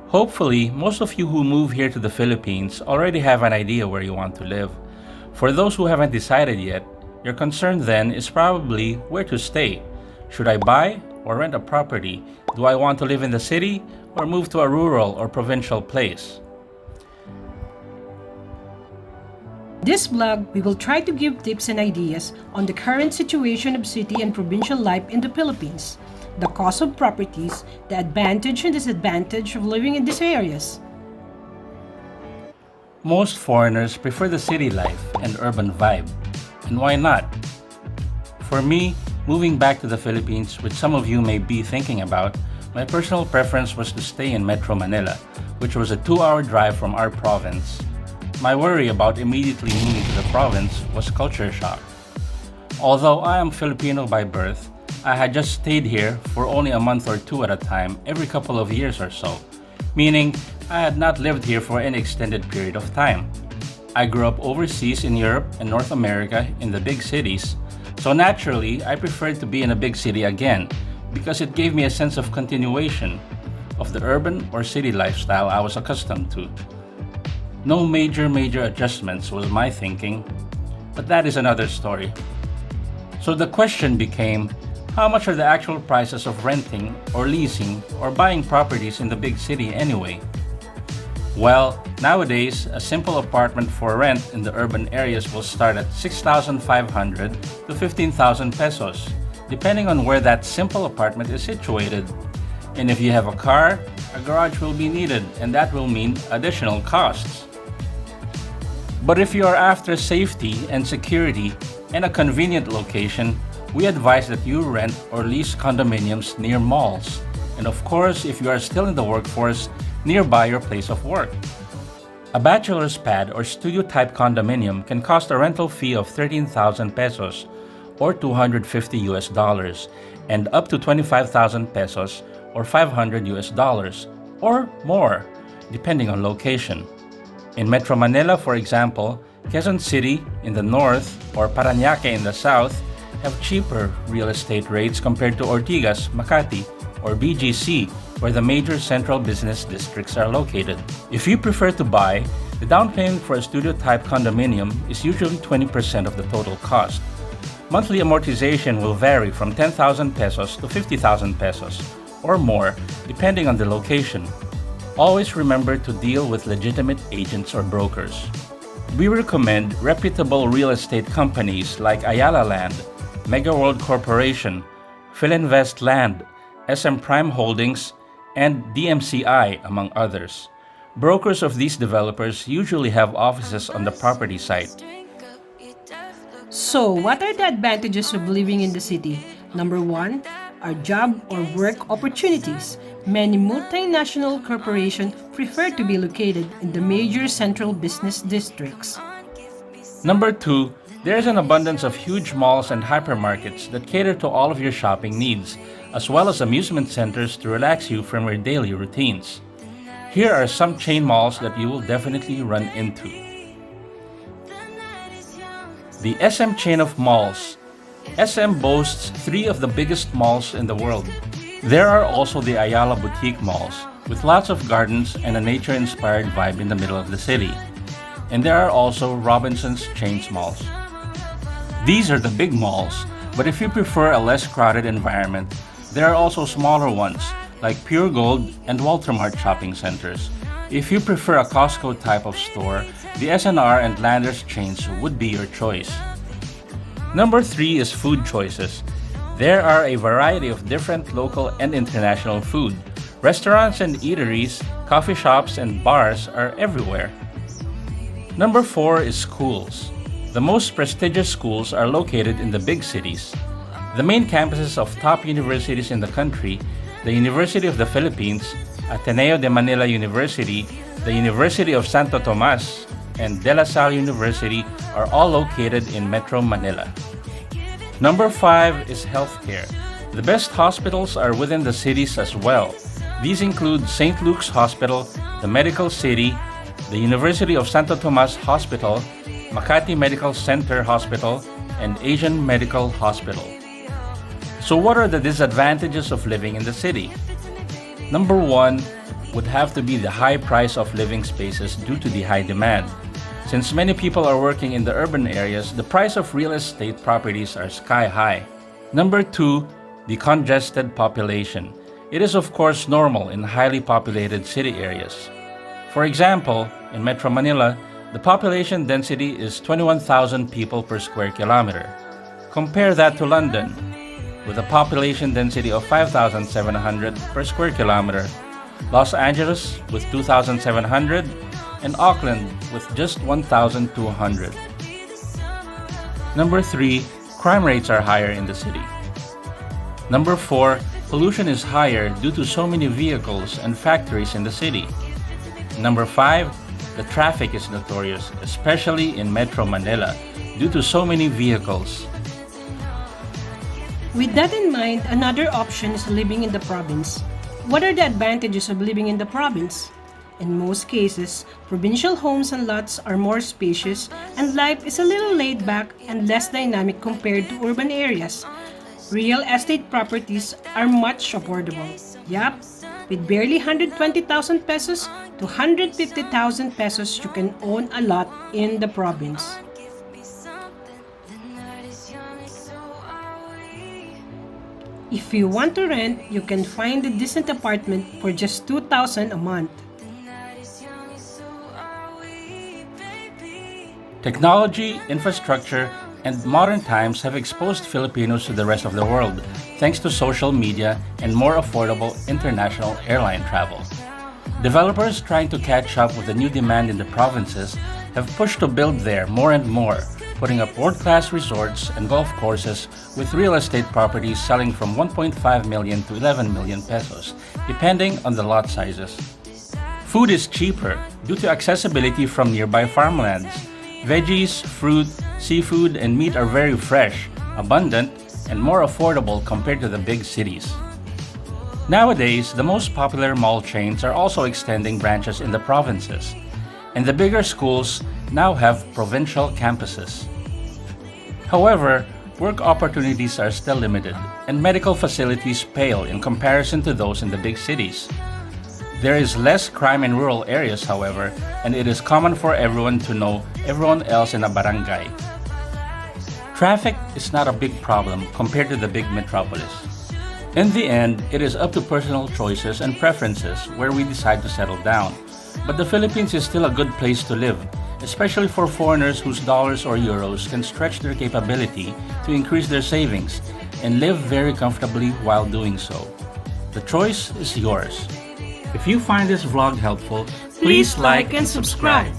Hopefully, most of you who move here to the Philippines already have an idea where you want to live. For those who haven't decided yet, your concern then is probably where to stay. Should I buy or rent a property? Do I want to live in the city or move to a rural or provincial place? This vlog, we will try to give tips and ideas on the current situation of city and provincial life in the Philippines, the cost of properties, the advantage and disadvantage of living in these areas. Most foreigners prefer the city life and urban vibe. And why not? For me, moving back to the Philippines, which some of you may be thinking about, my personal preference was to stay in Metro Manila, which was a 2-hour drive from our province. My worry about immediately moving to the province was culture shock. Although I am Filipino by birth, I had just stayed here for only a month or two at a time every couple of years or so, meaning I had not lived here for an extended period of time. I grew up overseas in Europe and North America in the big cities, so naturally I preferred to be in a big city again because it gave me a sense of continuation of the urban or city lifestyle I was accustomed to. No major adjustments was my thinking, but that is another story. So the question became, how much are the actual prices of renting or leasing or buying properties in the big city anyway? Well, nowadays, a simple apartment for rent in the urban areas will start at 6,500 to 15,000 pesos, depending on where that simple apartment is situated. And if you have a car, a garage will be needed, and that will mean additional costs. But if you are after safety and security and a convenient location, we advise that you rent or lease condominiums near malls. And of course, if you are still in the workforce, nearby your place of work. A bachelor's pad or studio type condominium can cost a rental fee of 13,000 pesos or $250 and up to 25,000 pesos or $500 or more, depending on location. In Metro Manila, for example, Quezon City in the north or Parañaque in the south have cheaper real estate rates compared to Ortigas, Makati, or BGC, where the major central business districts are located. If you prefer to buy, the down payment for a studio-type condominium is usually 20% of the total cost. Monthly amortization will vary from 10,000 pesos to 50,000 pesos, or more, depending on the location. Always remember to deal with legitimate agents or brokers. We recommend reputable real estate companies like Ayala Land, Mega World Corporation, Philinvest Land, SM Prime Holdings, and DMCI, among others. Brokers of these developers usually have offices on the property site. So, what are the advantages of living in the city? Number 1 are job or work opportunities. Many multinational corporations prefer to be located in the major central business districts. Number 2, there is an abundance of huge malls and hypermarkets that cater to all of your shopping needs, as well as amusement centers to relax you from your daily routines. Here are some chain malls that you will definitely run into. The SM chain of malls. SM boasts 3 of the biggest malls in the world. There are also the Ayala boutique malls, with lots of gardens and a nature-inspired vibe in the middle of the city. And there are also Robinson's chains malls. These are the big malls, but if you prefer a less crowded environment, there are also smaller ones, like Pure Gold and Walter Mart shopping centers. If you prefer a Costco type of store, the SNR and Landers chains would be your choice. Number 3 is food choices. There are a variety of different local and international food. Restaurants and eateries, coffee shops and bars are everywhere. Number 4 is schools. The most prestigious schools are located in the big cities. The main campuses of top universities in the country, the University of the Philippines, Ateneo de Manila University, the University of Santo Tomas, and De La Salle University are all located in Metro Manila. Number 5 is healthcare. The best hospitals are within the cities as well. These include St. Luke's Hospital, the Medical City, the University of Santo Tomas Hospital, Makati Medical Center Hospital, and Asian Medical Hospital. So what are the disadvantages of living in the city? Number 1, would have to be the high price of living spaces due to the high demand. Since many people are working in the urban areas, the price of real estate properties are sky high. Number 2, the congested population. It is of course normal in highly populated city areas. For example, in Metro Manila, the population density is 21,000 people per square kilometer. Compare that to London, with a population density of 5,700 per square kilometer, Los Angeles with 2,700, and Auckland with just 1,200. Number 3, crime rates are higher in the city. Number 4, pollution is higher due to so many vehicles and factories in the city. Number 5, the traffic is notorious, especially in Metro Manila, due to so many vehicles. With that in mind, another option is living in the province. What are the advantages of living in the province? In most cases, provincial homes and lots are more spacious and life is a little laid back and less dynamic compared to urban areas. Real estate properties are much affordable. Yup, with barely 120,000 pesos to 150,000 pesos, you can own a lot in the province. If you want to rent, you can find a decent apartment for just 2,000 a month. Technology, infrastructure, and modern times have exposed Filipinos to the rest of the world thanks to social media and more affordable international airline travel. Developers trying to catch up with the new demand in the provinces have pushed to build there more and more, putting up world-class resorts and golf courses with real estate properties selling from 1.5 million to 11 million pesos, depending on the lot sizes. Food is cheaper due to accessibility from nearby farmlands. Veggies, fruit, seafood, and meat are very fresh, abundant, and more affordable compared to the big cities. Nowadays, the most popular mall chains are also extending branches in the provinces, and the bigger schools now have provincial campuses. However, work opportunities are still limited, and medical facilities pale in comparison to those in the big cities. There is less crime in rural areas, however, and it is common for everyone to know everyone else in a barangay. Traffic is not a big problem compared to the big metropolis. In the end, it is up to personal choices and preferences where we decide to settle down. But the Philippines is still a good place to live, especially for foreigners whose dollars or euros can stretch their capability to increase their savings and live very comfortably while doing so. The choice is yours. If you find this vlog helpful, please like and subscribe.